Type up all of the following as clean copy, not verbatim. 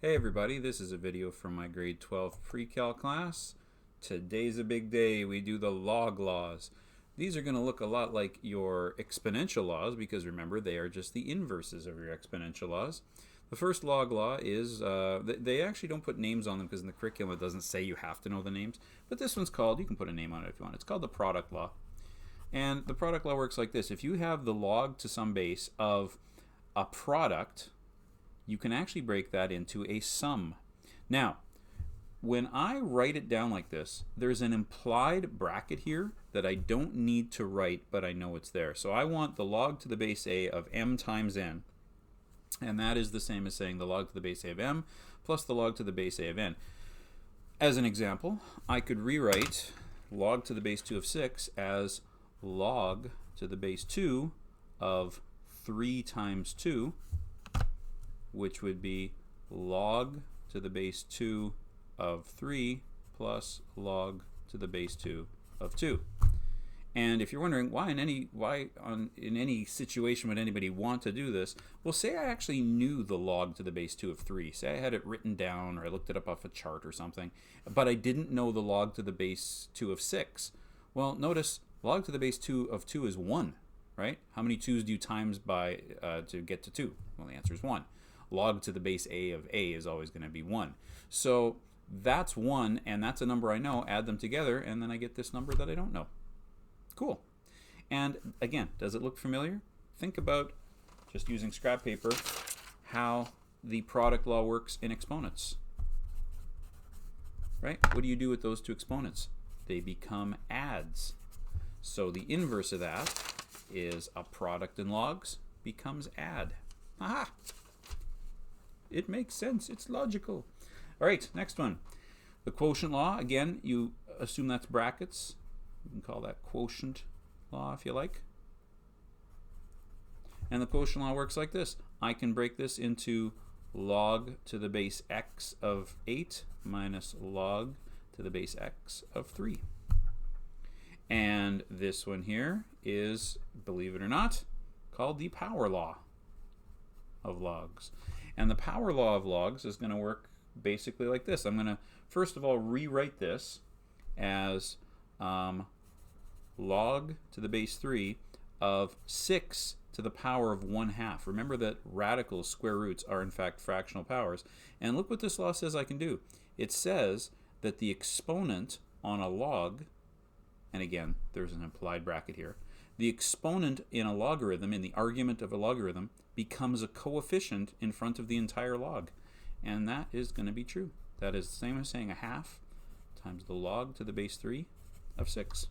Hey everybody, this is a video from my grade 12 pre-cal class. Today's a big day. We do the log laws. These are going to look a lot like your exponential laws because remember they are just the inverses of your exponential laws. The first log law is, they actually don't put names on them because in the curriculum it doesn't say you have to know the names, but this one's called, you can put a name on it if you want, it's called the product law. And the product law works like this. If you have the log to some base of a product, you can actually break that into a sum. Now, when I write it down like this, there's an implied bracket here that I don't need to write, but I know it's there. So I want the log to the base a of m times n, and that is the same as saying the log to the base a of m plus the log to the base a of n. As an example, I could rewrite log to the base 2 of 6 as log to the base 2 of 3 times 2, which would be log to the base 2 of 3 plus log to the base 2 of 2. And if you're wondering why in any situation would anybody want to do this, well, say I actually knew the log to the base 2 of 3. Say I had it written down or I looked it up off a chart or something, but I didn't know the log to the base 2 of 6. Well, notice log to the base 2 of 2 is 1, right? How many 2's do you times by to get to 2? Well, the answer is 1. Log to the base a of a is always going to be 1. So that's 1, and that's a number I know. Add them together, and then I get this number that I don't know. Cool. And again, does it look familiar? Think about, just using scrap paper, how the product law works in exponents. Right? What do you do with those two exponents? They become adds. So the inverse of that is a product in logs becomes add. Aha! It makes sense. It's logical. All right, next one. The quotient law. Again, you assume that's brackets. You can call that quotient law if you like. And the quotient law works like this. I can break this into log to the base x of 8 minus log to the base x of 3. And this one here is, believe it or not, called the power law of logs. And the power law of logs is going to work basically like this. I'm going to, first of all, rewrite this as log to the base 3 of 6 to the power of 1/2. Remember that radicals, square roots, are in fact fractional powers. And look what this law says I can do. It says that the exponent on a log, and again, there's an implied bracket here, the exponent in a logarithm, in the argument of a logarithm, becomes a coefficient in front of the entire log. And that is going to be true. That is the same as saying 1/2 times the log to the base 3 of 6.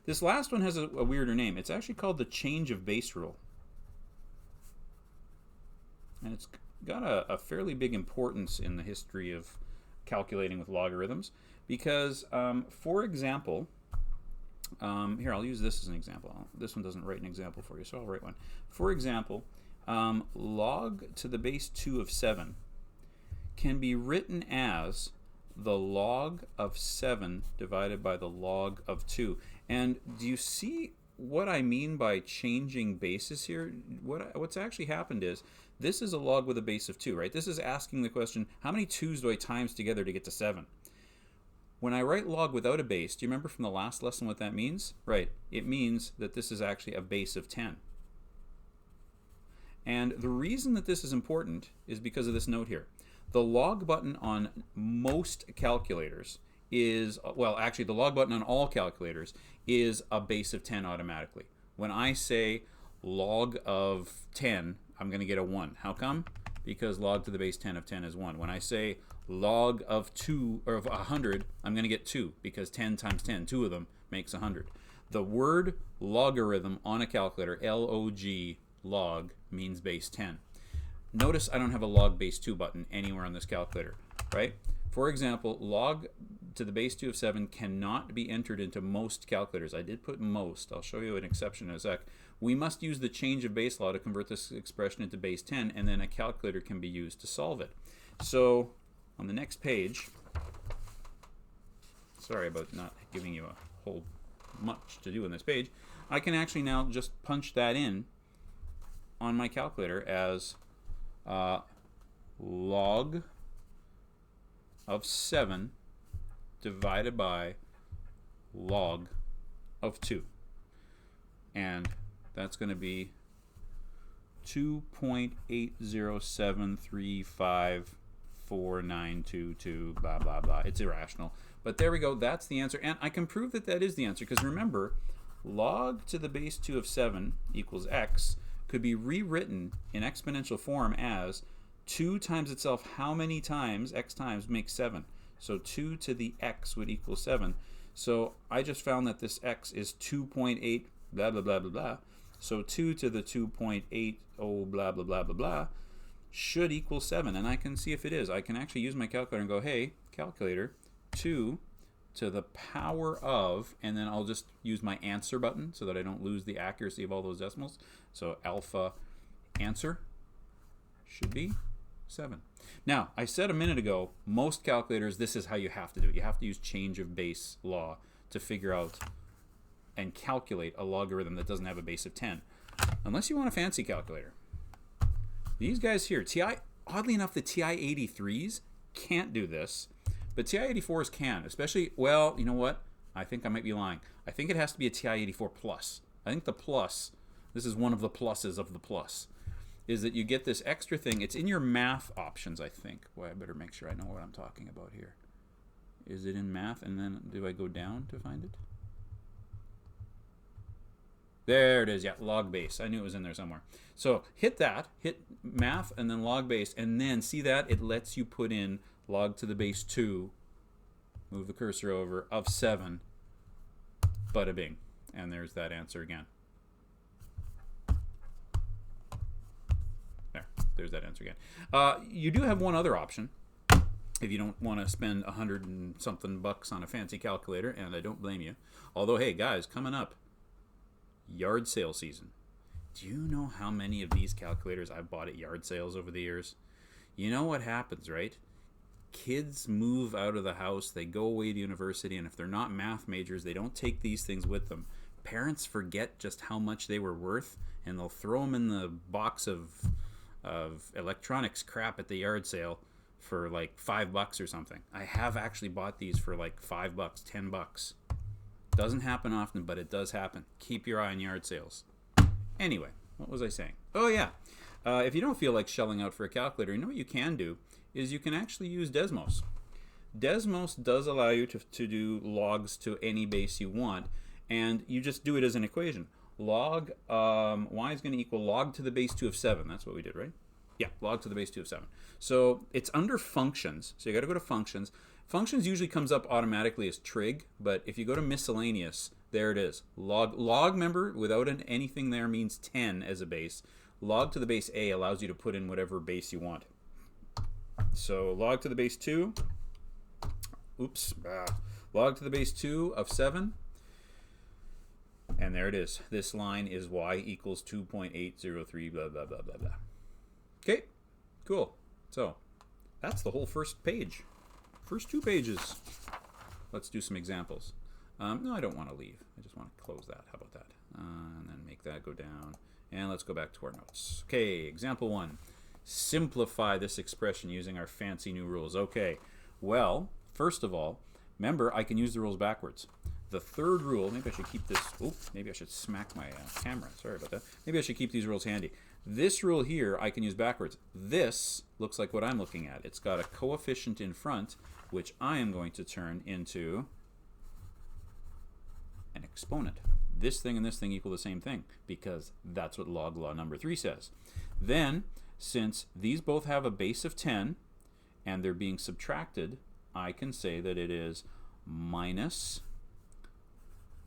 This last one has a weirder name. It's actually called the change of base rule. And it's got a fairly big importance in the history of calculating with logarithms because, for example, here, I'll use this as an example. This one doesn't write an example for you, so I'll write one. For example, log to the base 2 of 7 can be written as the log of 7 divided by the log of 2. And do you see what I mean by changing bases here? What's actually happened is this is a log with a base of 2, right? This is asking the question, how many 2's do I times together to get to 7? When I write log without a base, do you remember from the last lesson what that means? Right, it means that this is actually a base of 10. And the reason that this is important is because of this note here. The log button on most calculators is, well, actually the log button on all calculators is a base of 10 automatically. When I say log of 10, I'm going to get a 1. How come? Because log to the base 10 of 10 is 1. When I say log of 2 or of 100, I'm going to get 2 because 10 times 10, 2 of them makes 100. The word logarithm on a calculator, L-O-G, log, means base 10. Notice I don't have a log base 2 button anywhere on this calculator, right? For example, log to the base 2 of 7 cannot be entered into most calculators. I did put most. I'll show you an exception in a sec. We must use the change of base law to convert this expression into base 10, and then a calculator can be used to solve it. So on the next page, sorry about not giving you a whole much to do on this page, I can actually now just punch that in on my calculator as log log of 7 divided by log of 2. And that's going to be 2.807354922, blah, blah, blah. It's irrational. But there we go. That's the answer. And I can prove that that is the answer, because remember, log to the base 2 of 7 equals x could be rewritten in exponential form as 2 times itself how many times, x times, makes 7. So 2 to the x would equal 7. So I just found that this x is 2.8 blah, blah, blah, blah, blah. So 2 to the 2.80 blah, blah, blah, blah, blah should equal 7. And I can see if it is. I can actually use my calculator and go, hey, calculator, 2 to the power of, and then I'll just use my answer button so that I don't lose the accuracy of all those decimals. So alpha answer should be 7. Now, I said a minute ago, most calculators, this is how you have to do it. You have to use change of base law to figure out and calculate a logarithm that doesn't have a base of 10. Unless you want a fancy calculator. These guys here, oddly enough, the TI-83s can't do this, but TI-84s can, especially, well, you know what? I think I might be lying. I think it has to be a TI-84 plus. I think the plus, this is one of the pluses of the plus, is that you get this extra thing. It's in your math options, I think. Boy, I better make sure I know what I'm talking about here. Is it in math? And then do I go down to find it? There it is. Yeah, log base. I knew it was in there somewhere. So hit that, hit math, and then log base, and then see that it lets you put in log to the base 2, move the cursor over, of 7, bada bing. And there's that answer again. There's that answer again. You do have one other option if you don't want to spend $100 and something bucks on a fancy calculator, and I don't blame you. Although, hey guys, coming up, yard sale season. Do you know how many of these calculators I've bought at yard sales over the years? You know what happens, right? Kids move out of the house, they go away to university, and if they're not math majors, they don't take these things with them. Parents forget just how much they were worth, and they'll throw them in the box of electronics crap at the yard sale for like $5 or something. I have actually bought these for like $5, $10. Doesn't happen often, but it does happen. Keep your eye on yard sales. Anyway, what was I saying? Oh yeah, if you don't feel like shelling out for a calculator, you know what you can do is you can actually use Desmos. Desmos does allow you to do logs to any base you want, and you just do it as an equation. Log y is going to equal log to the base 2 of 7. That's what we did, right? Yeah, log to the base 2 of 7. So it's under functions. So you got to go to functions. Functions usually comes up automatically as trig, but if you go to miscellaneous, there it is. Log, remember, without anything there means 10 as a base. Log to the base a allows you to put in whatever base you want. So log to the base 2. Log to the base 2 of 7. And there it is. This line is y equals 2.803 blah, blah, blah, blah, blah. Okay, cool. So that's the whole first page. First 2 pages. Let's do some examples. No, I don't want to leave. I just want to close that. How about that? And then make that go down. And let's go back to our notes. Okay, example 1. Simplify this expression using our fancy new rules. Okay, well, first of all, remember I can use the rules backwards. The third rule, maybe I should keep this, maybe I should smack my camera, sorry about that. Maybe I should keep these rules handy. This rule here I can use backwards. This looks like what I'm looking at. It's got a coefficient in front, which I am going to turn into an exponent. This thing and this thing equal the same thing, because that's what log law number 3 says. Then, since these both have a base of 10, and they're being subtracted, I can say that it is minus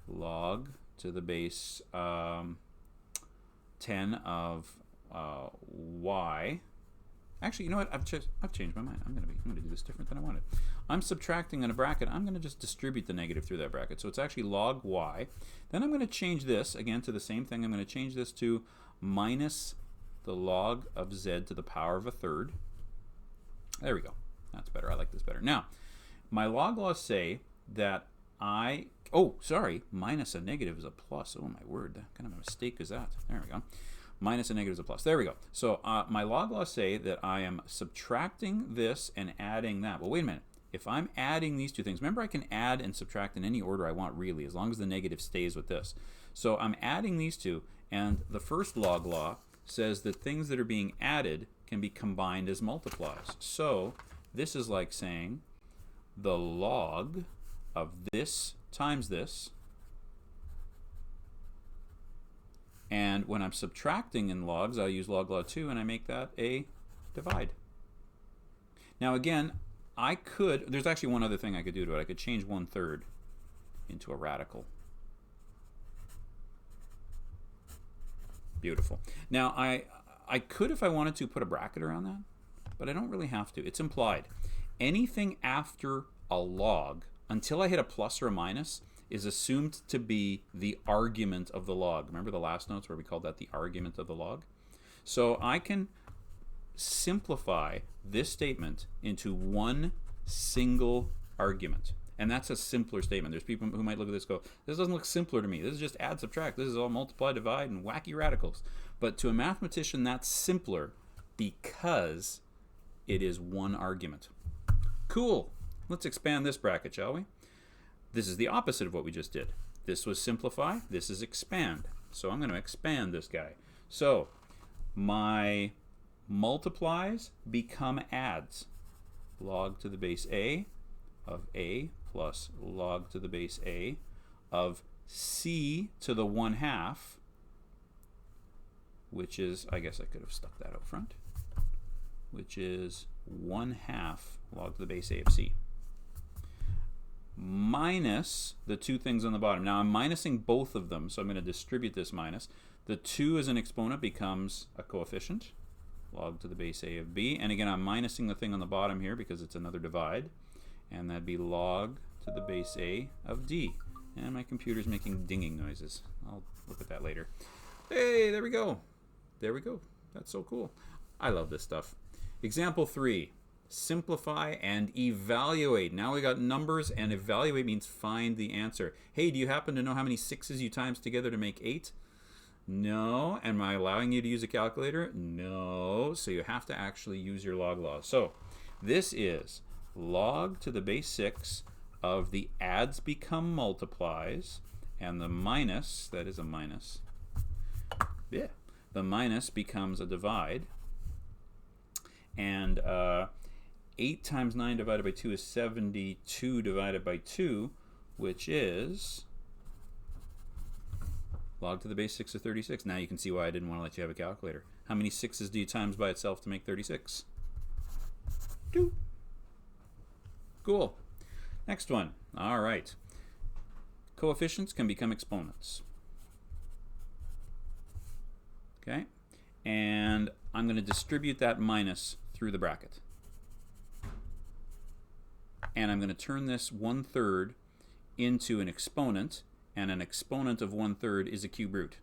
log to the base 10 of y. Actually, you know what? I've changed my mind. I'm going to do this different than I wanted. I'm subtracting in a bracket. I'm going to just distribute the negative through that bracket. So it's actually log y. Then I'm going to change this again to the same thing. I'm going to change this to minus the log of z to the power of a third. There we go. That's better. I like this better. Now, my log laws say that minus a negative is a plus. Oh my word, what kind of a mistake is that? There we go. Minus a negative is a plus. There we go. So my log laws say that I am subtracting this and adding that. Well, wait a minute. If I'm adding these two things, remember I can add and subtract in any order I want really, as long as the negative stays with this. So I'm adding these two, and the first log law says that things that are being added can be combined as multiplies. So this is like saying the log of this times this, and when I'm subtracting in logs, I'll use log law 2, and I make that a divide. Now again, there's actually one other thing I could do to it. I could change 1/3 into a radical. Beautiful. Now I could, if I wanted to, put a bracket around that, but I don't really have to. It's implied. Anything after a log, until I hit a plus or a minus, is assumed to be the argument of the log. Remember the last notes where we called that the argument of the log? So I can simplify this statement into one single argument. And that's a simpler statement. There's people who might look at this and go, this doesn't look simpler to me. This is just add, subtract. This is all multiply, divide, and wacky radicals. But to a mathematician, that's simpler because it is one argument. Cool. Let's expand this bracket, shall we? This is the opposite of what we just did. This was simplify. This is expand. So I'm going to expand this guy. So my multiplies become adds. Log to the base a of a plus log to the base a of c to the 1/2, which is, I guess I could have stuck that out front, which is 1/2 log to the base a of c, minus the two things on the bottom. Now I'm minusing both of them, so I'm going to distribute this minus. The 2 as an exponent becomes a coefficient, log to the base a of b, and again I'm minusing the thing on the bottom here because it's another divide, and that'd be log to the base a of d. And my computer's making dinging noises. I'll look at that later. Hey, there we go. There we go. That's so cool. I love this stuff. Example 3. Simplify and evaluate. Now we got numbers, and evaluate means find the answer. Hey, do you happen to know how many 6s you times together to make 8? No. Am I allowing you to use a calculator? No. So you have to actually use your log laws. So this is log to the base 6 of the adds become multiplies, and the minus, that is a minus, yeah, the minus becomes a divide, and 8 times 9 divided by 2 is 72 divided by 2, which is log to the base 6 of 36. Now you can see why I didn't want to let you have a calculator. How many 6s do you times by itself to make 36? 2. Cool. Next one. All right. Coefficients can become exponents. Okay. And I'm going to distribute that minus through the bracket. And I'm going to turn this 1/3 into an exponent, and an exponent of 1/3 is a cube root.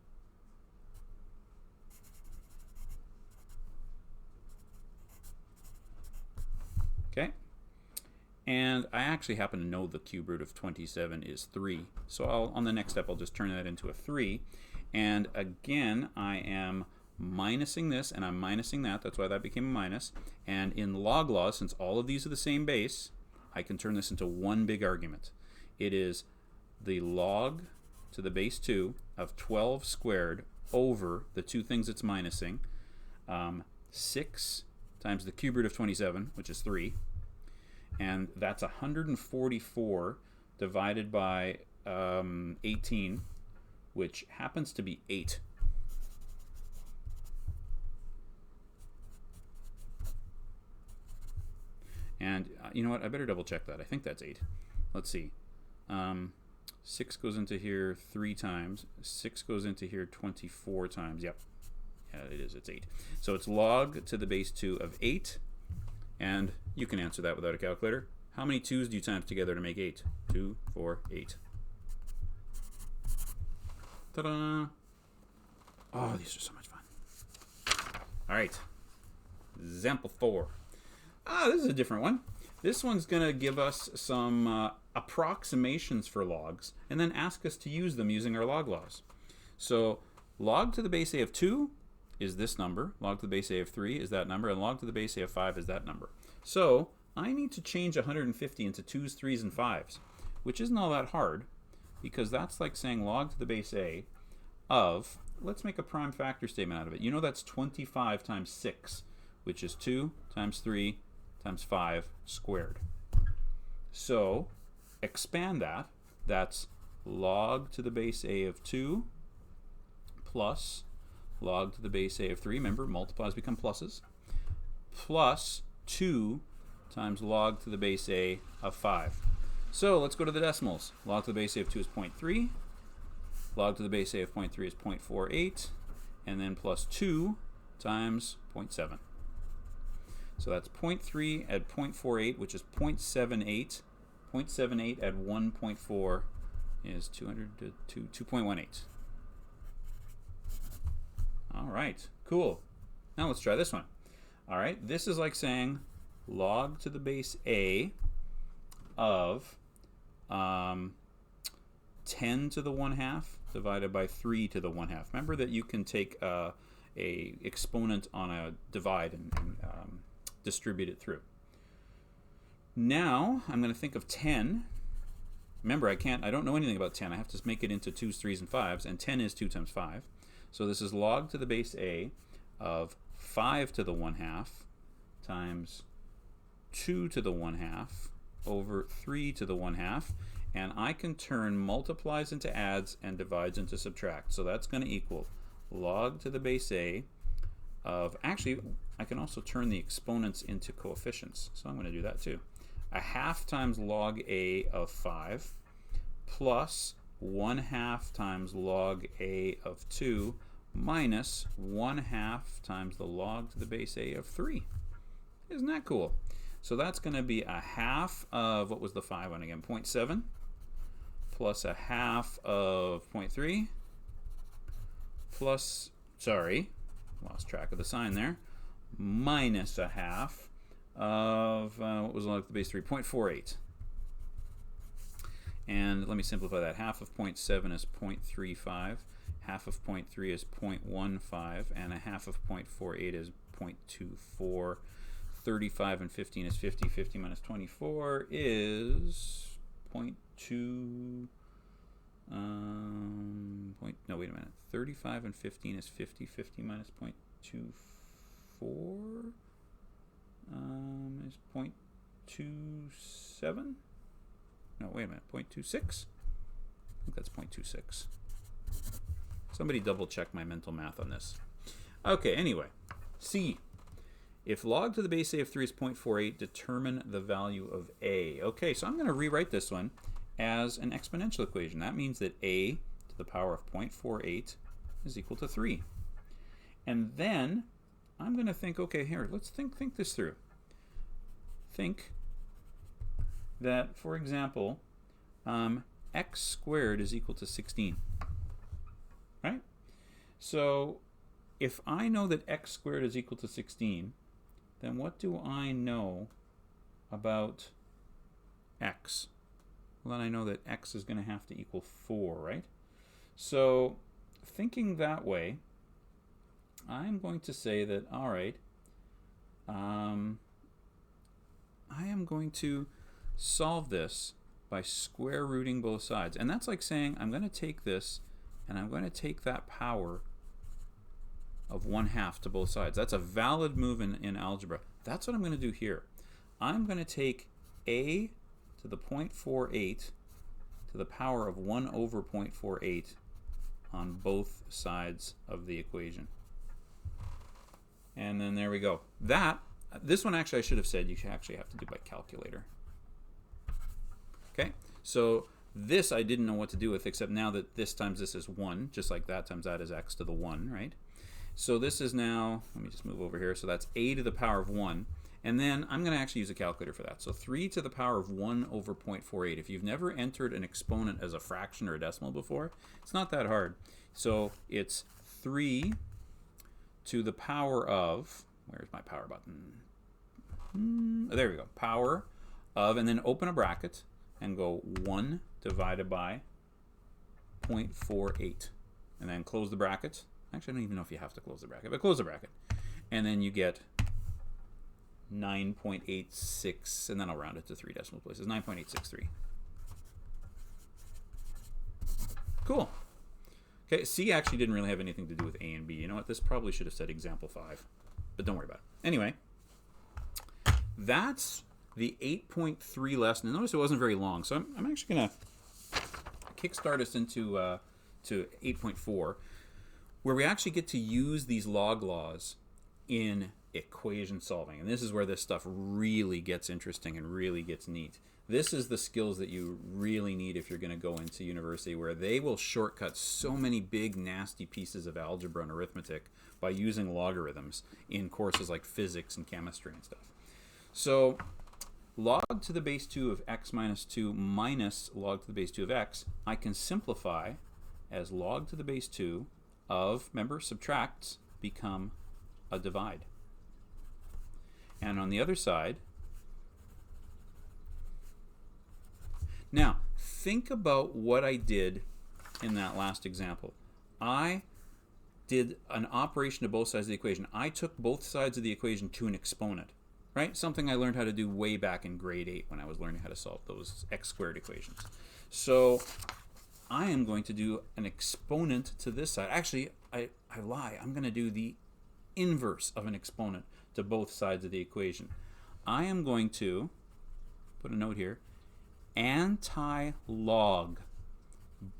Okay. And I actually happen to know the cube root of 27 is 3. So on the next step, I'll just turn that into a 3. And again, I am minusing this, and I'm minusing that. That's why that became a minus. And in log laws, since all of these are the same base, I can turn this into one big argument. It is the log to the base 2 of 12 squared over the two things it's minusing. 6 times the cube root of 27, which is 3. And that's 144 divided by 18, which happens to be 8. And you know what? I better double check that. I think that's 8. Let's see. 6 goes into here 3 times. 6 goes into here 24 times. Yep. Yeah, it is. It's 8. So it's log to the base 2 of 8. And you can answer that without a calculator. How many 2's do you times together to make 8? 2, 4, 8. Ta-da! Oh, these are so much fun. All right. Example 4. This is a different one. This one's going to give us some approximations for logs and then ask us to use them using our log laws. So log to the base a of 2 is this number. Log to the base a of 3 is that number. And log to the base a of 5 is that number. So I need to change 150 into 2's, 3's, and 5's, which isn't all that hard, because that's like saying log to the base a of, let's make a prime factor statement out of it. You know that's 25 times 6, which is 2 times 3 times 5 squared. So expand that. That's log to the base a of 2 plus log to the base a of 3. Remember, multiplies become pluses. Plus 2 times log to the base a of 5. So let's go to the decimals. Log to the base a of 2 is 0.3. Log to the base a of 0.3 is 0.48. And then plus 2 times 0.7. So that's 0.3 at 0.48, which is 0.78. 0.78 at 1.4 is 2.18. All right, cool. Now let's try this one. All right, this is like saying log to the base a of 10 to the 1/2 divided by 3 to the 1/2. Remember that you can take a exponent on a divide and distribute it through. Now I'm going to think of 10. Remember, I don't know anything about 10. I have to make it into 2's, 3's, and 5's, and 10 is 2 times 5. So this is log to the base a of 5 to the 1/2 times 2 to the 1/2 over 3 to the 1/2. And I can turn multiplies into adds and divides into subtract. So that's going to equal log to the base a of, actually, I can also turn the exponents into coefficients. So I'm going to do that too. 1/2 times log a of 5 plus 1/2 times log a of 2 minus 1/2 times the log to the base a of 3. Isn't that cool? So that's going to be 1/2 of, what was the 5 one again? 0.7 plus 1/2 of 0.3 plus, sorry, lost track of the sign there, minus 1/2 of, what was log to the base 3? 0.48. And let me simplify that. 1/2 of 0.7 is 0.35. 1/2 of 0.3 is 0.15. And 1/2 of 0.48 is 0.24. 35 and 15 is 50. 50 minus 24 is 0.2. No, wait a minute. 35 and 15 is 50. 50 minus 0.24 is 0.27. No, wait a minute. 0.26. I think that's 0.26. Somebody double check my mental math on this. Okay, anyway. C. If log to the base a of 3 is 0.48, determine the value of a. Okay, so I'm going to rewrite this one as an exponential equation. That means that a to the power of 0.48 is equal to 3. And then I'm going to think, okay, here, let's think this through. Think that, for example, x squared is equal to 16. Right? So if I know that x squared is equal to 16, then what do I know about x? Well, then I know that x is going to have to equal 4, right? So thinking that way, I'm going to say that, all right, I am going to solve this by square rooting both sides. And that's like saying I'm going to take this and I'm going to take that power of 1/2 to both sides. That's a valid move in algebra. That's what I'm going to do here. I'm going to take a to the 0.48 to the power of 1 over 0.48 on both sides of the equation. And then there we go. This one actually I should have said you actually have to do by calculator. Okay, so this I didn't know what to do with, except now that this times this is 1, just like that times that is x to the 1, right? So this is now, let me just move over here, so that's a to the power of 1. And then I'm going to actually use a calculator for that. So 3 to the power of 1 over 0.48. If you've never entered an exponent as a fraction or a decimal before, it's not that hard. So it's 3 to the power of, where's my power button? There we go. Power of, and then open a bracket and go 1 divided by 0.48. And then close the bracket Actually, I don't even know if you have to close the bracket, but close the bracket. And then you get 9.86, and then I'll round it to 3 decimal places, 9.863. Cool. Okay, C actually didn't really have anything to do with A and B. You know what? This probably should have said example 5, but don't worry about it. Anyway, that's the 8.3 lesson. And notice it wasn't very long, so I'm actually going to kickstart us into to 8.4, where we actually get to use these log laws in equation solving. And this is where this stuff really gets interesting and really gets neat. This is the skills that you really need if you're going to go into university, where they will shortcut so many big, nasty pieces of algebra and arithmetic by using logarithms in courses like physics and chemistry and stuff. So log to the base 2 of x minus 2 minus log to the base 2 of x, I can simplify as log to the base 2 of, remember, subtracts become a divide. And on the other side, now think about what I did in that last example. I did an operation to both sides of the equation. I took both sides of the equation to an exponent, right? Something I learned how to do way back in grade 8 when I was learning how to solve those x squared equations. So I am going to do an exponent to this side. Actually, I lie. I'm going to do the inverse of an exponent to both sides of the equation. I am going to put a note here, anti-log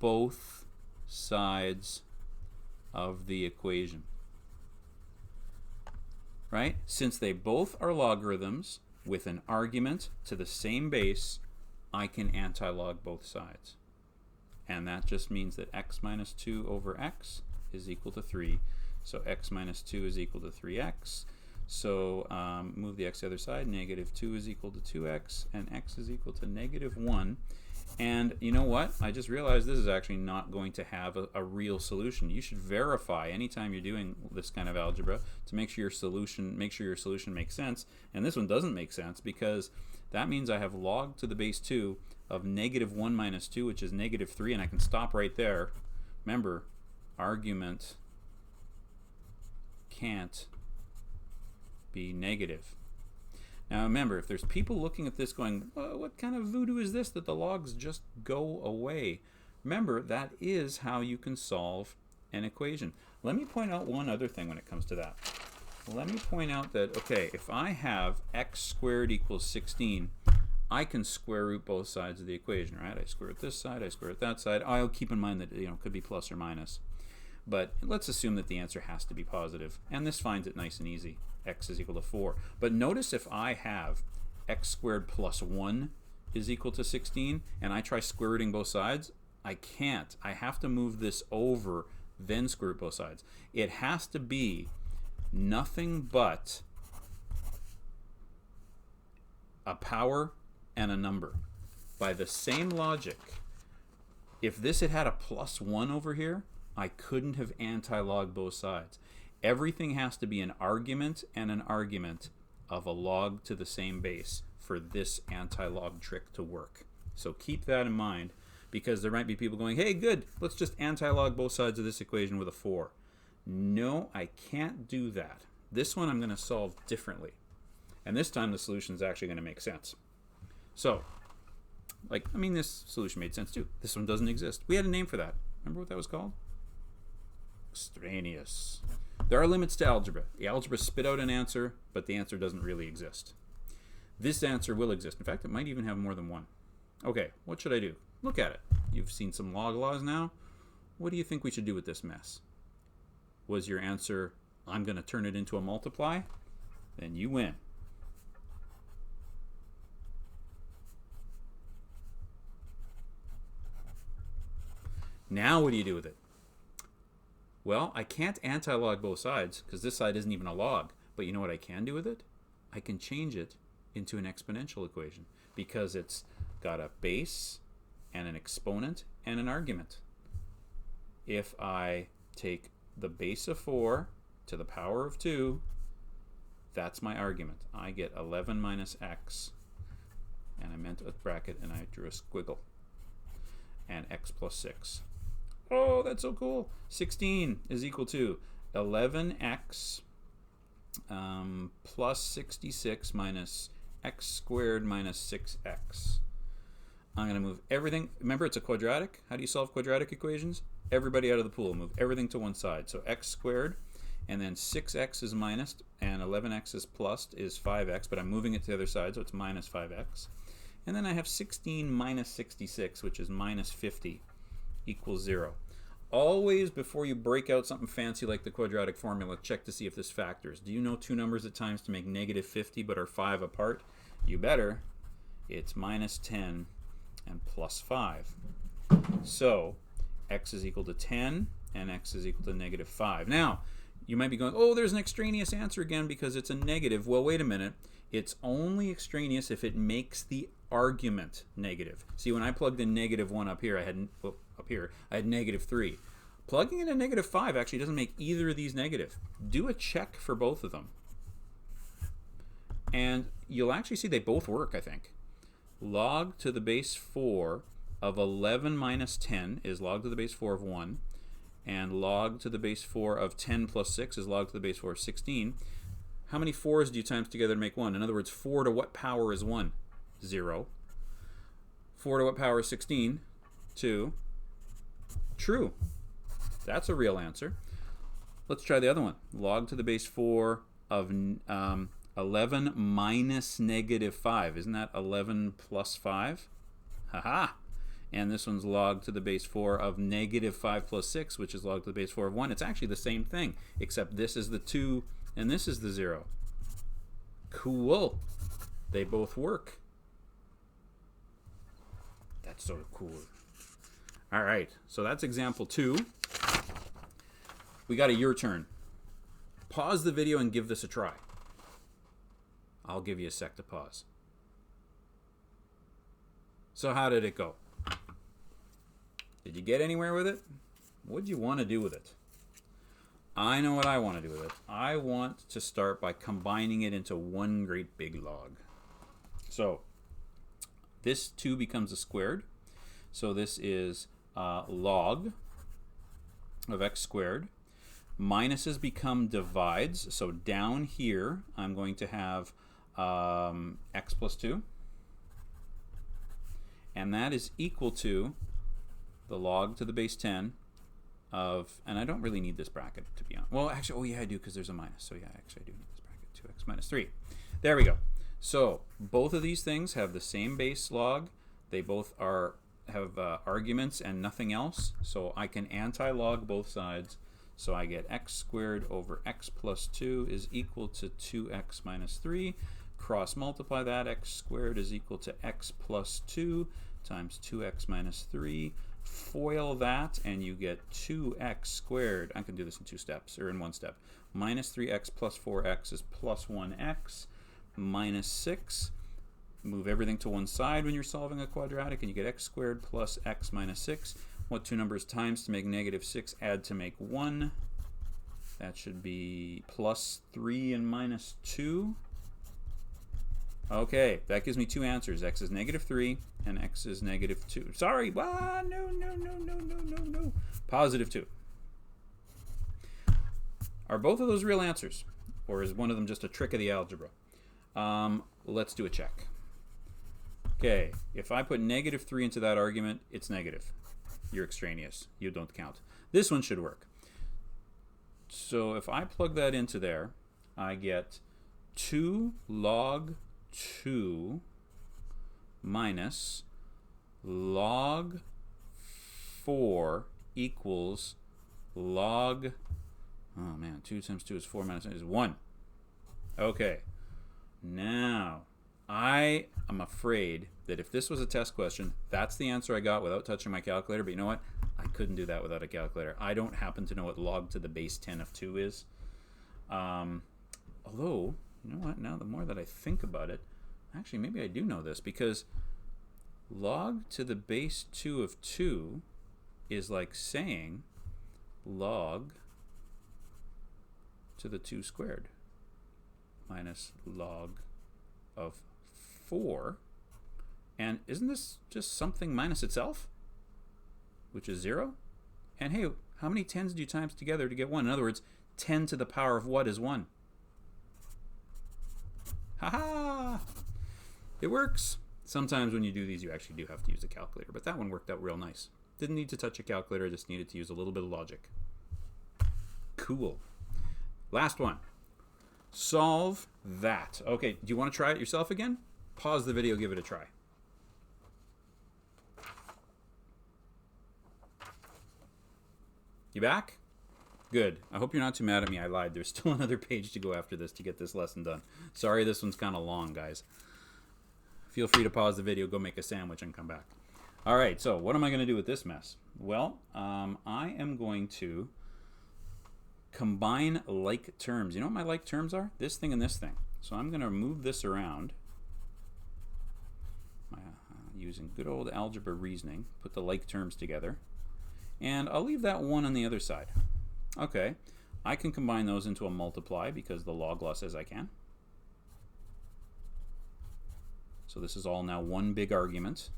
both sides of the equation. Right? Since they both are logarithms with an argument to the same base, I can anti-log both sides. And that just means that x minus 2 over x is equal to 3. So x minus 2 is equal to 3x. So move the x to the other side. Negative 2 is equal to 2x, and x is equal to negative 1. And you know what? I just realized this is actually not going to have a real solution. You should verify anytime you're doing this kind of algebra to make sure your solution makes sense. And this one doesn't make sense, because that means I have log to the base 2 of negative 1 minus 2, which is negative 3, and I can stop right there. Remember, argument can't be negative. Now remember, if there's people looking at this going, well, what kind of voodoo is this that the logs just go away? Remember, that is how you can solve an equation. Let me point out one other thing when it comes to that. Let me point out that, okay, if I have x squared equals 16, I can square root both sides of the equation, right? I square root this side, I square root that side. I'll keep in mind that, you know, it could be plus or minus. But let's assume that the answer has to be positive, and this finds it nice and easy. X is equal to 4. But notice if I have x squared plus 1 is equal to 16, and I try square rooting both sides, I can't. I have to move this over, then square root both sides. It has to be nothing but a power and a number. By the same logic, if this had a plus 1 over here, I couldn't have anti-log both sides. Everything has to be an argument and an argument of a log to the same base for this anti-log trick to work. So keep that in mind, because there might be people going, hey, good, let's just anti-log both sides of this equation with a 4. No, I can't do that. This one I'm going to solve differently. And this time the solution is actually going to make sense. So, this solution made sense too. This one doesn't exist. We had a name for that. Remember what that was called? Extraneous. There are limits to algebra. The algebra spit out an answer, but the answer doesn't really exist. This answer will exist. In fact, it might even have more than one. Okay, what should I do? Look at it. You've seen some log laws now. What do you think we should do with this mess? Was your answer, I'm going to turn it into a multiply? Then you win. Now what do you do with it? Well, I can't anti-log both sides because this side isn't even a log. But you know what I can do with it? I can change it into an exponential equation because it's got a base and an exponent and an argument. If I take the base of 4 to the power of 2, that's my argument. I get 11 minus x, and I meant a bracket and I drew a squiggle, and x plus 6. Oh, that's so cool. 16 is equal to 11x plus 66 minus x squared minus 6x. I'm going to move everything. Remember, it's a quadratic. How do you solve quadratic equations? Everybody out of the pool. Move everything to one side. So x squared, and then 6x is minus, and 11x is plus is 5x, but I'm moving it to the other side, so it's minus 5x. And then I have 16 minus 66, which is minus 50, equals 0. Always, before you break out something fancy like the quadratic formula, check to see if this factors. Do you know two numbers at times to make negative 50 but are 5 apart? You better. It's minus 10 and plus 5. So x is equal to 10 and x is equal to negative 5. Now, you might be going, oh, there's an extraneous answer again because it's a negative. Well, wait a minute. It's only extraneous if it makes the argument negative. See, when I plugged in negative 1 up here, I had negative 3. Plugging in a negative 5 actually doesn't make either of these negative. Do a check for both of them. And you'll actually see they both work, I think. Log to the base 4 of 11 minus 10 is log to the base 4 of 1. And log to the base 4 of 10 plus 6 is log to the base 4 of 16. How many 4's do you times together to make 1? In other words, 4 to what power is 1? 0. 4 to what power is 16? 2. True. That's a real answer. Let's try the other one. Log to the base 4 of 11 minus negative 5. Isn't that 11 plus 5? Haha. And this one's log to the base 4 of negative 5 plus 6, which is log to the base 4 of 1. It's actually the same thing, except this is the 2 and this is the 0. Cool. They both work. That's so cool. All right, so that's example 2. We got a your turn. Pause the video and give this a try. I'll give you a sec to pause. So how did it go? Did you get anywhere with it? What do you want to do with it? I know what I want to do with it. I want to start by combining it into one great big log. So this 2 becomes a squared. So this is log of x squared. Minuses become divides. So down here, I'm going to have x plus 2. And that is equal to the log to the base 10 of, and I don't really need this bracket to be on. Well, actually, oh yeah, I do because there's a minus. So yeah, actually I do need this bracket, 2x minus 3. There we go. So both of these things have the same base log. They both have arguments and nothing else. So I can anti-log both sides. So I get x squared over x plus 2 is equal to 2x minus 3. Cross multiply that, x squared is equal to x plus 2 times 2x minus 3. Foil that, and you get 2x squared. I can do this in 2 steps, or in 1 step. Minus 3x plus 4x is plus 1x minus 6. Move everything to one side when you're solving a quadratic, and you get x squared plus x minus 6. What 2 numbers times to make negative 6 add to make 1? That should be plus 3 and minus 2. Okay, that gives me 2 answers. X is negative 3 and x is negative 2. Sorry, no. Positive 2. Are both of those real answers? Or is one of them just a trick of the algebra? Let's do a check. Okay, if I put negative 3 into that argument, it's negative. You're extraneous. You don't count. This one should work. So if I plug that into there, I get 2 log 2 minus log 4 equals log, oh man, 2 times 2 is 4 minus 9 is 1. Okay, now I am afraid that if this was a test question, that's the answer I got without touching my calculator, but you know what? I couldn't do that without a calculator. I don't happen to know what log to the base 10 of 2 is. Although, you know what, now the more that I think about it, actually maybe I do know this, because log to the base 2 of 2 is like saying log to the 2 squared minus log of 4. And isn't this just something minus itself, which is 0? And hey, how many 10s do you times together to get 1? In other words, 10 to the power of what is 1? Ha-ha! It works. Sometimes when you do these, you actually do have to use a calculator, but that one worked out real nice. Didn't need to touch a calculator, just needed to use a little bit of logic. Cool. Last one. Solve that. Okay, do you want to try it yourself again? Pause the video, give it a try. You back? Good. I hope you're not too mad at me. I lied. There's still another page to go after this to get this lesson done. Sorry, this one's kind of long, guys. Feel free to pause the video, go make a sandwich, and come back. All right, so what am I going to do with this mess? Well, I am going to combine like terms. You know what my like terms are? This thing and this thing. So I'm going to move this around using good old algebra reasoning, put the like terms together, and I'll leave that 1 on the other side. Okay, I can combine those into a multiply because the log law says I can. So this is all now one big argument.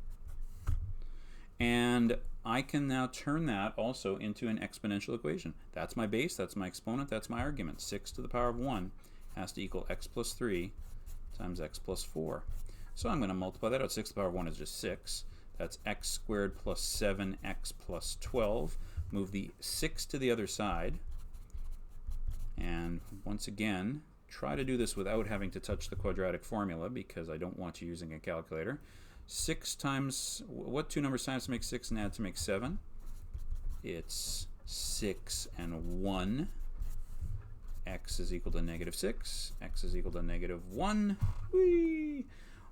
And I can now turn that also into an exponential equation. That's my base, that's my exponent, that's my argument. 6 to the power of 1 has to equal x plus 3 times x plus 4. So I'm going to multiply that out. 6 to the power of 1 is just 6. That's x squared plus 7x plus 12. Move the 6 to the other side. And once again, try to do this without having to touch the quadratic formula because I don't want you using a calculator. 6 times, what two numbers times to make 6 and add to make 7? It's 6 and 1. X is equal to negative 6. X is equal to negative 1. Whee!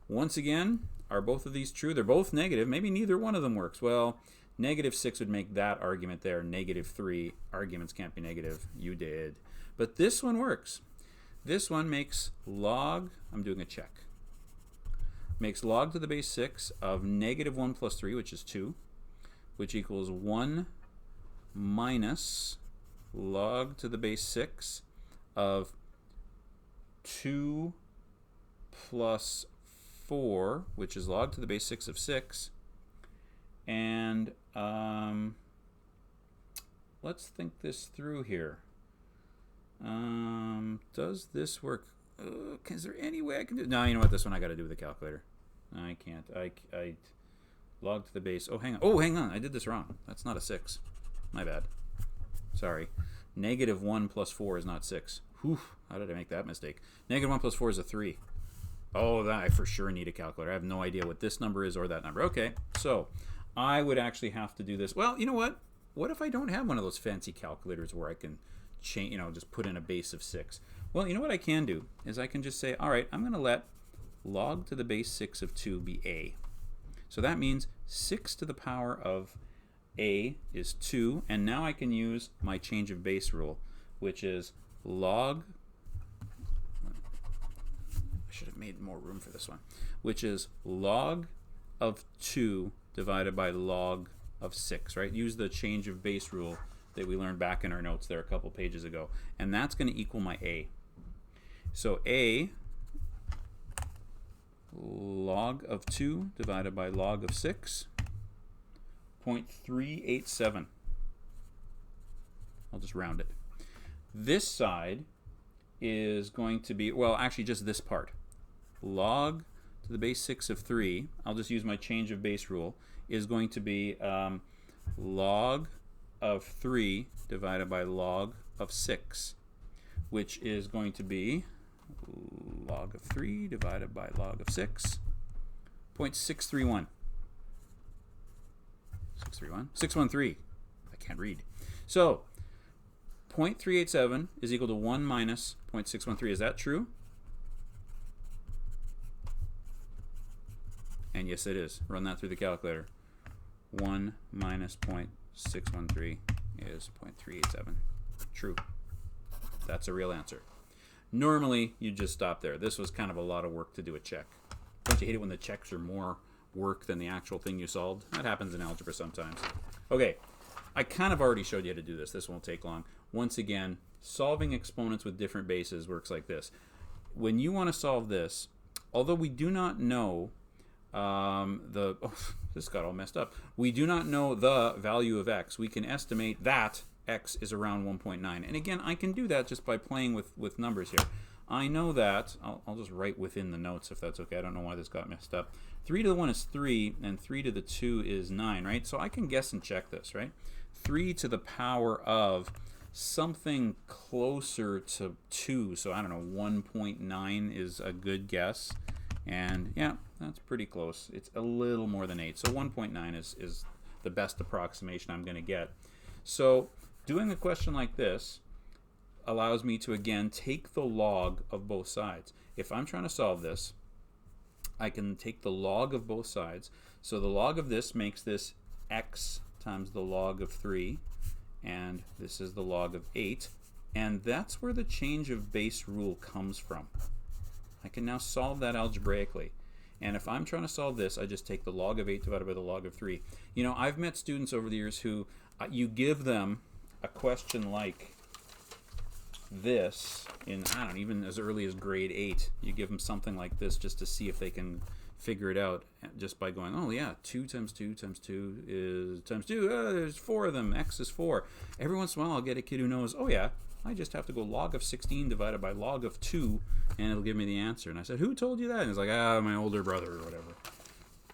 Once again, are both of these true? They're both negative. Maybe neither one of them works. Well, negative 6 would make that argument there. Negative 3. Arguments can't be negative. You did. But this one works. This one makes log, I'm doing a check, makes log to the base 6 of negative 1 plus 3, which is 2, which equals 1 minus log to the base 6 of 2 plus 4, which is log to the base 6 of 6. And let's think this through here. Does this work? Is there any way I can do it? No, you know what? This one I got to do with a calculator. I can't. I log to the base. Oh, hang on. Oh, hang on. I did this wrong. That's not a 6. My bad. Sorry. Negative 1 plus 4 is not 6. Whew. How did I make that mistake? Negative 1 plus 4 is a 3. Oh, that I for sure need a calculator. I have no idea what this number is or that number. Okay, so I would actually have to do this. Well, you know what? What if I don't have one of those fancy calculators where I can change, just put in a base of 6? Well, you know what I can do is I can just say, all right, I'm going to let log to the base 6 of 2 be a. So that means 6 to the power of a is 2, and now I can use my change of base rule, which is log, I should have made more room for this one, which is log of 2 divided by log of 6, right? Use the change of base rule that we learned back in our notes there a couple pages ago, and that's going to equal my a. So a log of 2 divided by log of 6, 0.387. I'll just round it. This side is going to be, well, actually just this part. Log to the base 6 of 3, I'll just use my change of base rule, is going to be log of 3 divided by log of 6, which is going to be log of 3 divided by log of 6, 0.631. 613. I can't read. So 0.387 is equal to 1 minus 0.613. Is that true? And yes, it is. Run that through the calculator. 1 minus 0.613 is 0.387. True. That's a real answer. Normally, you just stop there. This was kind of a lot of work to do a check. Don't you hate it when the checks are more work than the actual thing you solved? That happens in algebra sometimes. Okay, I kind of already showed you how to do this. This won't take long. Once again, solving exponents with different bases works like this. When you want to solve this, although we do not know This got all messed up. We do not know the value of x. We can estimate that x is around 1.9. And again, I can do that just by playing with numbers here. I know that, I'll just write within the notes if that's okay. I don't know why this got messed up. 3 to the 1 is 3, and 3 to the 2 is 9, right? So I can guess and check this, right? 3 to the power of something closer to 2. So I don't know, 1.9 is a good guess. And yeah, that's pretty close. It's a little more than 8. So 1.9 is the best approximation I'm going to get. So doing a question like this allows me to, again, take the log of both sides. If I'm trying to solve this, I can take the log of both sides. So the log of this makes this x times the log of 3, and this is the log of 8. And that's where the change of base rule comes from. I can now solve that algebraically. And if I'm trying to solve this, I just take the log of 8 divided by the log of 3. You know, I've met students over the years who you give them a question like this in, I don't know, even as early as grade 8. You give them something like this just to see if they can figure it out just by going, oh yeah, 2 times 2 times 2 is times 2. There's 4 of them. X is 4. Every once in a while I'll get a kid who knows, oh yeah, I just have to go log of 16 divided by log of 2 and it'll give me the answer. And I said, who told you that? And he's like, my older brother or whatever.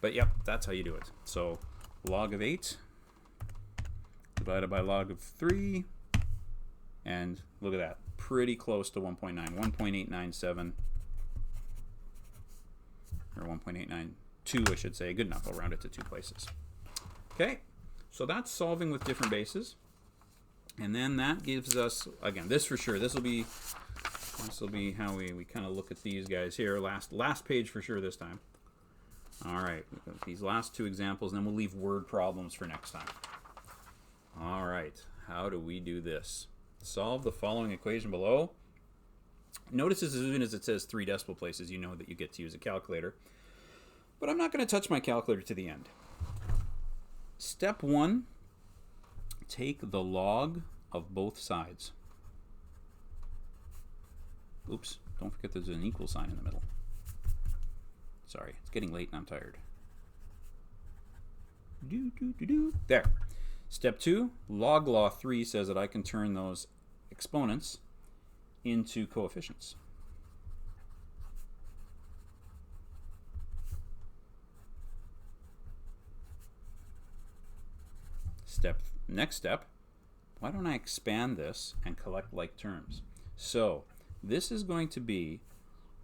But yep, that's how you do it. So log of 8 divided by log of 3, and look at that, pretty close to 1.9, 1.897, or 1.892 I should say. Good enough, I'll round it to 2 places. Okay, so that's solving with different bases. And then that gives us, again, this for sure, this will be how we kind of look at these guys here. Last page for sure this time. All right, these last 2 examples, and then we'll leave word problems for next time. All right, how do we do this? Solve the following equation below. Notice as soon as it says 3 decimal places, you know that you get to use a calculator. But I'm not going to touch my calculator to the end. Step 1, take the log of both sides. Oops, don't forget there's an equal sign in the middle. Sorry, it's getting late and I'm tired. There. Step 2, log law 3 says that I can turn those exponents into coefficients. Next step, why don't I expand this and collect like terms? So this is going to be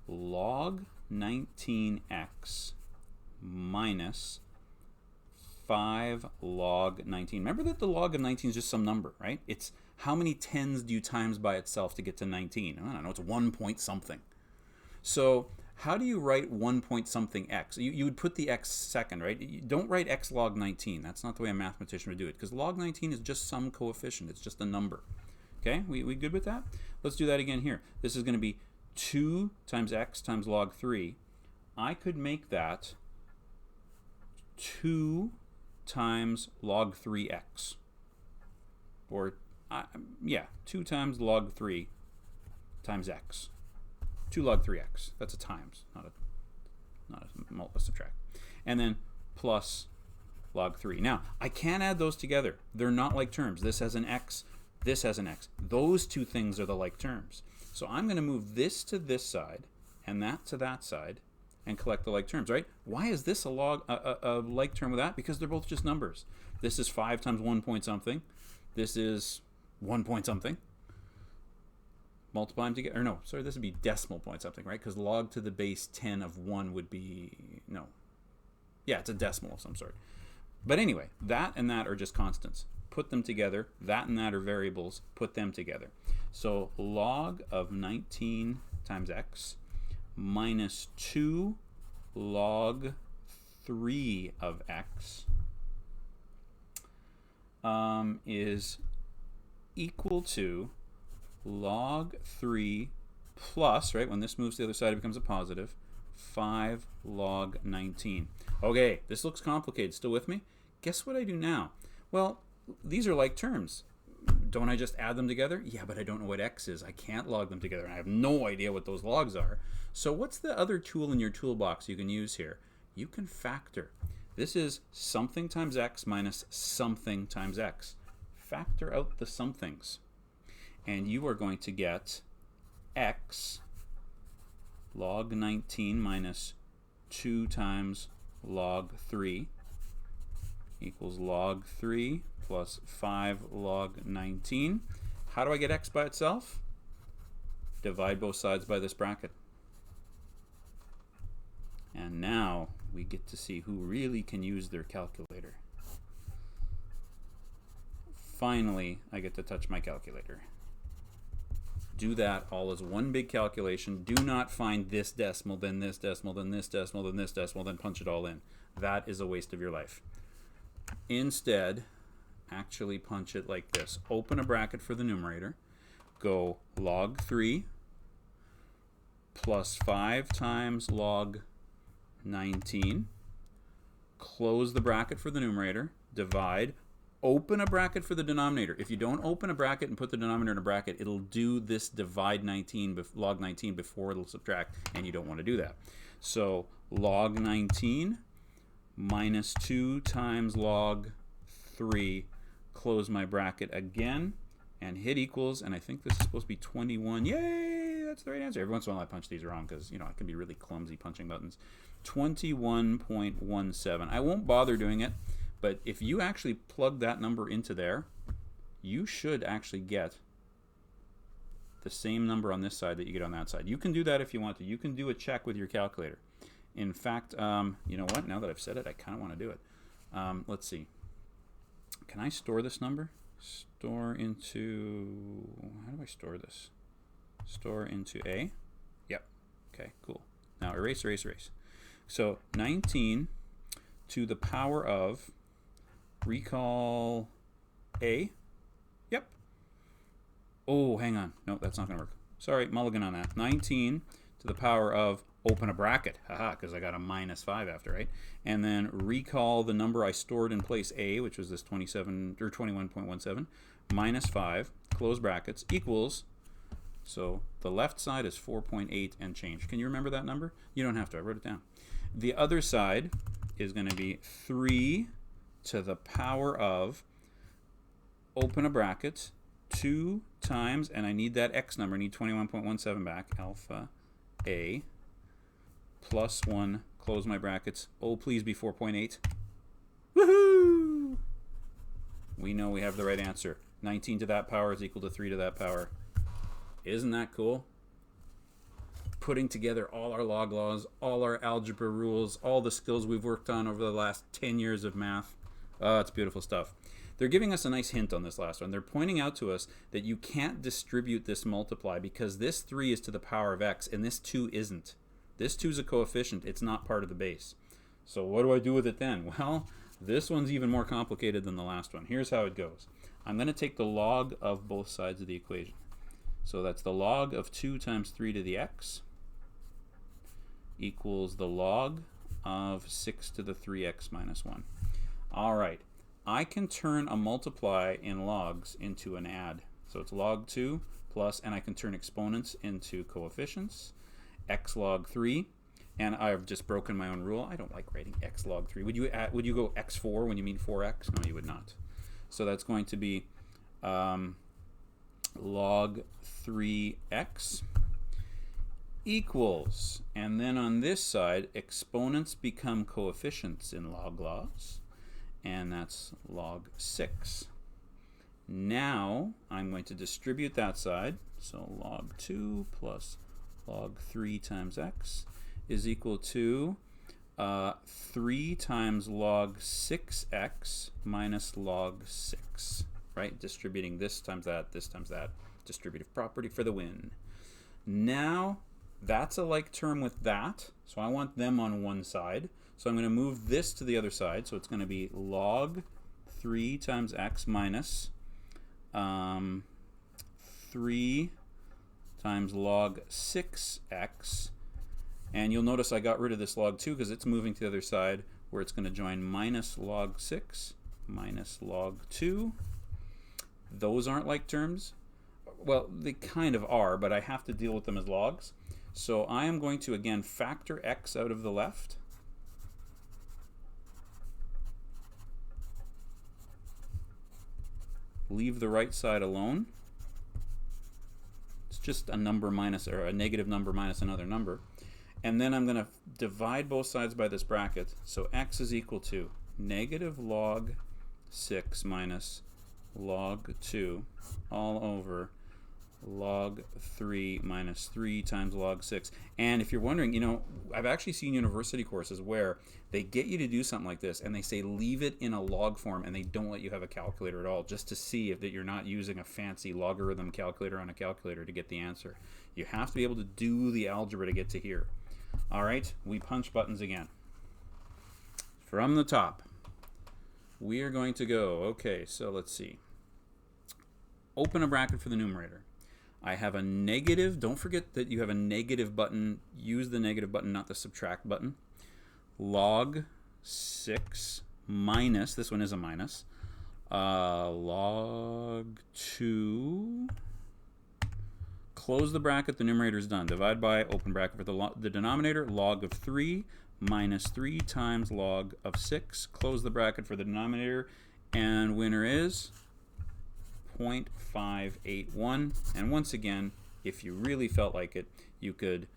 log 19x minus 5 log 19. Remember that the log of 19 is just some number, right? It's how many tens do you times by itself to get to 19? I don't know, it's 1 point something. So how do you write 1 point something x? You would put the x second, right? You don't write x log 19. That's not the way a mathematician would do it, because log 19 is just some coefficient. It's just a number. Okay, we good with that? Let's do that again here. This is going to be 2 times x times log 3. I could make that 2 times log 3x. Or, yeah, 2 times log 3 times x. 2 log 3x. That's a times, not a subtract. And then plus log 3. Now, I can't add those together. They're not like terms. This has an x, this has an x. Those 2 things are the like terms. So I'm going to move this to this side and that to that side and collect the like terms, right? Why is this a like term with that? Because they're both just numbers. This is 5 times 1 point something. This is 1 point something. Multiply them together. Or no, sorry, this would be decimal point something, right? Because log to the base 10 of 1 would be, no. Yeah, it's a decimal of some sort. But anyway, that and that are just constants. Put them together. That and that are variables. Put them together. So log of 19 times x minus 2 log 3 of x is equal to log 3 plus, right, when this moves to the other side it becomes a positive, 5 log 19. Okay, this looks complicated. Still with me? Guess what I do now? Well, these are like terms. Don't I just add them together? Yeah, but I don't know what x is. I can't log them together, and I have no idea what those logs are. So what's the other tool in your toolbox you can use here? you can factor. This is something times x minus something times x. Factor out the somethings. And you are going to get x log 19 minus 2 times log 3 equals log 3 plus 5 log 19. How do I get x by itself? Divide both sides by this bracket. And now we get to see who really can use their calculator. Finally, I get to touch my calculator. Do that all as one big calculation. Do not find this decimal, then this decimal, then this decimal, then this decimal, then punch it all in. That is a waste of your life. Instead, actually punch it like this. Open a bracket for the numerator. Go log 3 plus 5 times log 19. Close the bracket for the numerator. Divide. Open a bracket for the denominator. If you don't open a bracket and put the denominator in a bracket, it'll do this divide 19, log 19 before it'll subtract, and you don't want to do that. So log 19 minus 2 times log 3. Close my bracket again and hit equals, and I think this is supposed to be 21. Yay! That's the right answer. Every once in a while I punch these wrong because, you know, I can be really clumsy punching buttons. 21.17. I won't bother doing it, but if you actually plug that number into there, you should actually get the same number on this side that you get on that side. You can do that if you want to. You can do a check with your calculator. In fact, you know what? Now that I've said it, I kind of want to do it. Let's see. Can I store this number? Store into... How do I store this? Store into A. Yep. Okay, cool. Now erase, erase, erase. So 19 to the power of, recall A. Yep. Oh, hang on. No, that's not going to work. Sorry, mulligan on that. 19 to the power of, open a bracket. Haha, because I got a minus 5 after, right? And then recall the number I stored in place A, which was this 27 or 21.17, minus 5, close brackets, equals, so the left side is 4.8 and change. Can you remember that number? You don't have to. I wrote it down. The other side is going to be 3 to the power of, open a bracket, 2 times, and I need that x number, I need 21.17 back, alpha A, plus 1, close my brackets. Oh, please be 4.8. Woohoo! We know we have the right answer. 19 to that power is equal to 3 to that power. Isn't that cool? Putting together all our log laws, all our algebra rules, all the skills we've worked on over the last 10 years of math. Oh, it's beautiful stuff. They're giving us a nice hint on this last one. They're pointing out to us that you can't distribute this multiply because this 3 is to the power of x and this 2 isn't. This 2 is a coefficient. It's not part of the base. So what do I do with it then? Well, this one's even more complicated than the last one. Here's how it goes. I'm going to take the log of both sides of the equation. So that's the log of 2 times 3 to the x equals the log of 6 to the 3x minus 1. All right. I can turn a multiply in logs into an add. So it's log 2 plus, and I can turn exponents into coefficients. X log 3, and I've just broken my own rule. I don't like writing x log 3. Would you go x4 when you mean 4x? No, you would not. So that's going to be log 3x equals, and then on this side, exponents become coefficients in log laws, and that's log 6. Now I'm going to distribute that side, so log 2 plus log 3 times x is equal to 3 times log 6x minus log 6, right? Distributing this times that, distributive property for the win. Now, that's a like term with that, so I want them on one side. So I'm going to move this to the other side, so it's going to be log 3 times x minus 3 times log 6x, and you'll notice I got rid of this log 2 because it's moving to the other side where it's going to join minus log 6 minus log 2. Those aren't like terms. Well, they kind of are, but I have to deal with them as logs. So I am going to again factor x out of the left, leave the right side alone. It's just a number minus, or a negative number minus another number. And then I'm going to divide both sides by this bracket. So x is equal to negative log 6 minus log 2 all over log 3 minus 3 times log 6. And if you're wondering, you know, I've actually seen university courses where they get you to do something like this and they say leave it in a log form, and they don't let you have a calculator at all, just to see if that you're not using a fancy logarithm calculator on a calculator to get the answer. You have to be able to do the algebra to get to here. All right, we punch buttons again. From the top, we are going to go, okay, so let's see. Open a bracket for the numerator. I have a negative. Don't forget that you have a negative button. Use the negative button, not the subtract button. Log 6 minus, this one is a minus, log 2. Close the bracket, the numerator is done. Divide by, open bracket for the denominator, log of 3 minus 3 times log of 6. Close the bracket for the denominator, and winner is 0.581. And once again, if you really felt like it, you could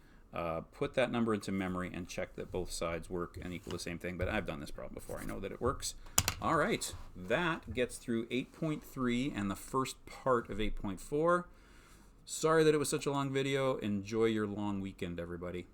put that number into memory and check that both sides work and equal the same thing. But I've done this problem before. I know that it works. All right, that gets through 8.3 and the first part of 8.4. Sorry that it was such a long video. Enjoy your long weekend, everybody.